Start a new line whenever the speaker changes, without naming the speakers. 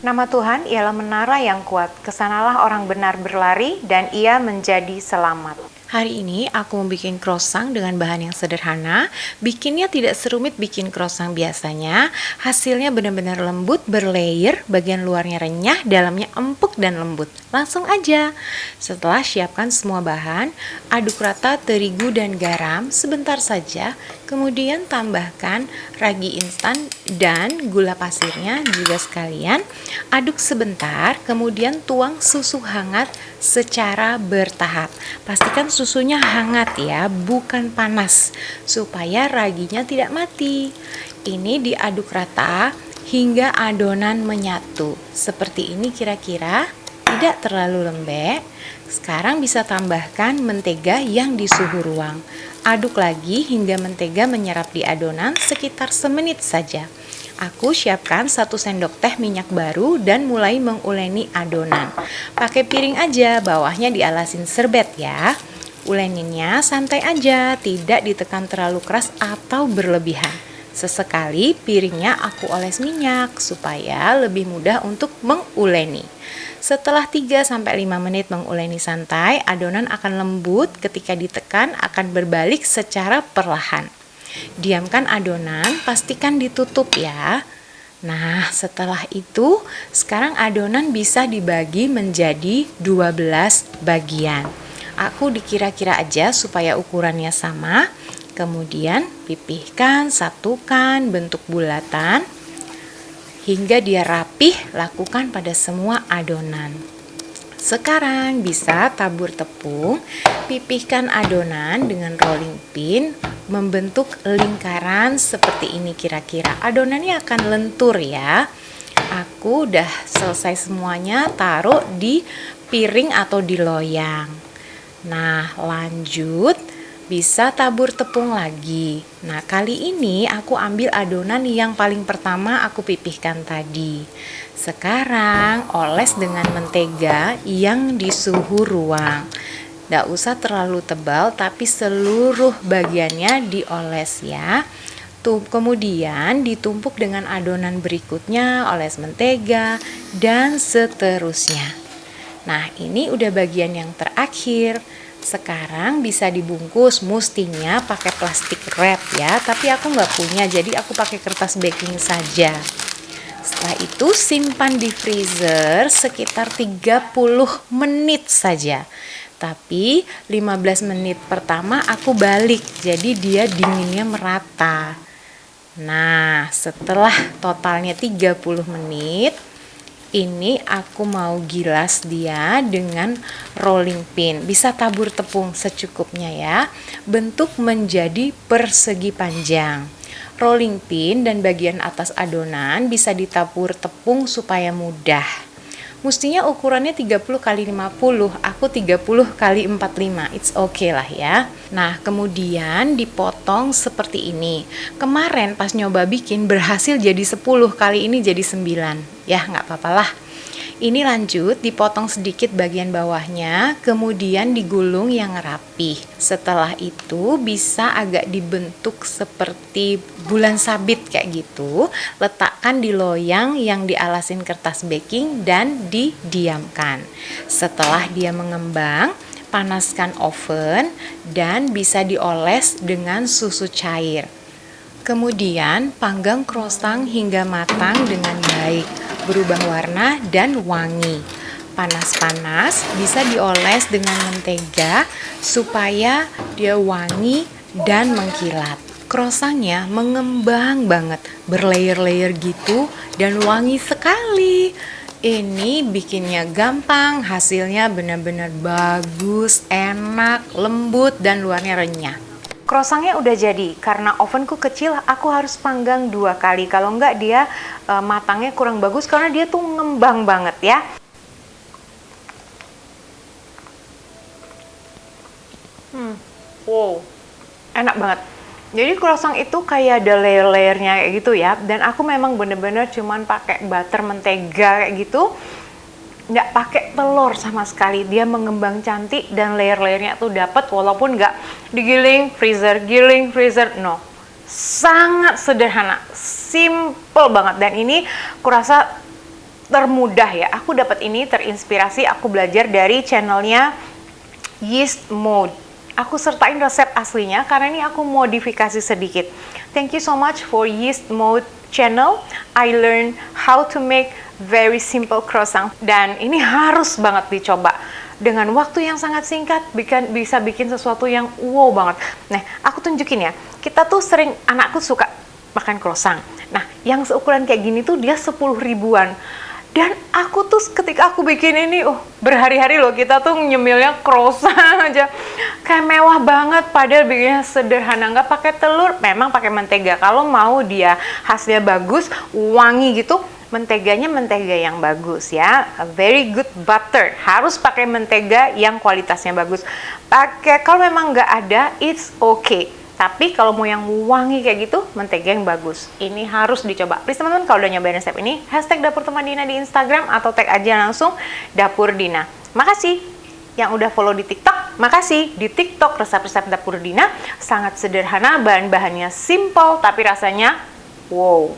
Nama Tuhan ialah menara yang kuat. Kesanalah orang benar berlari dan ia menjadi selamat. Hari ini aku membuat croissant dengan bahan yang sederhana. Bikinnya tidak serumit bikin croissant biasanya. Hasilnya benar-benar lembut, berlayer, bagian luarnya renyah, dalamnya empuk dan lembut. Langsung aja. Setelah siapkan semua bahan, aduk rata terigu dan garam sebentar saja. Kemudian tambahkan ragi instan dan gula pasirnya juga sekalian. Aduk sebentar, kemudian tuang susu hangat secara bertahap. Pastikan susunya hangat ya, bukan panas, supaya raginya tidak mati. Ini diaduk rata hingga adonan menyatu. Seperti ini kira-kira, tidak terlalu lembek. Sekarang bisa tambahkan mentega yang di suhu ruang. Aduk lagi hingga mentega menyerap di adonan sekitar semenit saja. Aku siapkan 1 sendok teh minyak baru dan mulai menguleni adonan. Pakai piring aja, bawahnya dialasin serbet ya. Uleninnya santai aja, tidak ditekan terlalu keras atau berlebihan. Sesekali piringnya aku oles minyak supaya lebih mudah untuk menguleni. Setelah 3-5 menit menguleni santai, adonan akan lembut, ketika ditekan akan berbalik secara perlahan. Diamkan adonan, pastikan ditutup ya. Nah, setelah itu, sekarang adonan bisa dibagi menjadi 12 bagian. Aku dikira-kira aja supaya ukurannya sama. Kemudian pipihkan, satukan bentuk bulatan hingga dia rapih. Lakukan pada semua adonan. Sekarang bisa tabur tepung, pipihkan adonan dengan rolling pin, membentuk lingkaran seperti ini kira-kira. Adonannya akan lentur ya. Aku udah selesai semuanya, taruh di piring atau di loyang. Nah, lanjut bisa tabur tepung lagi. Nah, kali ini aku ambil adonan yang paling pertama aku pipihkan tadi. Sekarang oles dengan mentega yang di suhu ruang. Nggak usah terlalu tebal, tapi seluruh bagiannya dioles ya. Kemudian ditumpuk dengan adonan berikutnya, oles mentega, dan seterusnya. Nah, ini udah bagian yang terakhir. Sekarang bisa dibungkus, mestinya pakai plastik wrap ya, tapi aku nggak punya, jadi aku pakai kertas baking saja. Setelah itu simpan di freezer sekitar 30 menit saja. Tapi 15 menit pertama aku balik, jadi dia dinginnya merata. Nah, setelah totalnya 30 menit, ini aku mau gilas dia dengan rolling pin. Bisa tabur tepung secukupnya ya. Bentuk menjadi persegi panjang. Rolling pin dan bagian atas adonan bisa ditabur tepung supaya mudah. Mestinya ukurannya 30 x 50, aku 30 x 45, it's okay lah ya. Nah, kemudian dipotong seperti ini. Kemarin pas nyoba bikin berhasil jadi 10, kali ini jadi 9. Ya, nggak apa-apa lah. Ini lanjut dipotong sedikit bagian bawahnya, kemudian digulung yang rapih. Setelah itu bisa agak dibentuk seperti bulan sabit kayak gitu. Letakkan di loyang yang dialasin kertas baking dan didiamkan. Setelah dia mengembang, panaskan oven dan bisa dioles dengan susu cair. Kemudian panggang croissant hingga matang dengan baik, berubah warna dan wangi. Panas-panas bisa dioles dengan mentega supaya dia wangi dan mengkilat. Croissantnya mengembang banget, berlayer-layer gitu dan wangi sekali. Ini bikinnya gampang, hasilnya benar-benar bagus, enak, lembut dan luarnya renyah. Croissantnya udah jadi, karena ovenku kecil aku harus panggang 2 kali, kalau enggak dia matangnya kurang bagus karena dia tuh ngembang banget ya. Wow, enak banget. Jadi croissant itu kayak ada layer-layernya kayak gitu ya, dan aku memang bener-bener cuman pakai butter mentega kayak gitu, nggak pakai telur sama sekali. Dia mengembang cantik dan layer-layernya tuh dapat, walaupun nggak digiling freezer, no. Sangat sederhana, simple banget, dan ini kurasa termudah ya. Aku dapat ini terinspirasi, aku belajar dari channelnya Yeast Mode. Aku sertain resep aslinya karena ini aku modifikasi sedikit. Thank you so much for Yeast Mode channel. I learned how to make very simple croissant dan ini harus banget dicoba. Dengan waktu yang sangat singkat bisa bikin sesuatu yang wow banget. Nah, aku tunjukin ya. Kita tuh sering, anakku suka makan croissant. Nah, yang seukuran kayak gini tuh dia 10 ribuan. Dan aku tuh ketika aku bikin ini, berhari-hari loh kita tuh nyemilnya croissant aja. Kayak mewah banget, padahal bikinnya sederhana, nggak pakai telur, memang pakai mentega. Kalau mau dia hasilnya bagus, wangi gitu, menteganya mentega yang bagus ya. A very good butter. Harus pakai mentega yang kualitasnya bagus. Kalau memang nggak ada, it's okay. Tapi kalau mau yang wangi kayak gitu, mentega yang bagus. Ini harus dicoba. Please teman-teman, kalau udah nyobain resep ini, hashtag Dapur Teman Dina di Instagram atau tag aja langsung Dapur Dina. Makasih yang udah follow di TikTok. Makasih di TikTok resep-resep Dapur Dina sangat sederhana, bahan-bahannya simple tapi rasanya wow.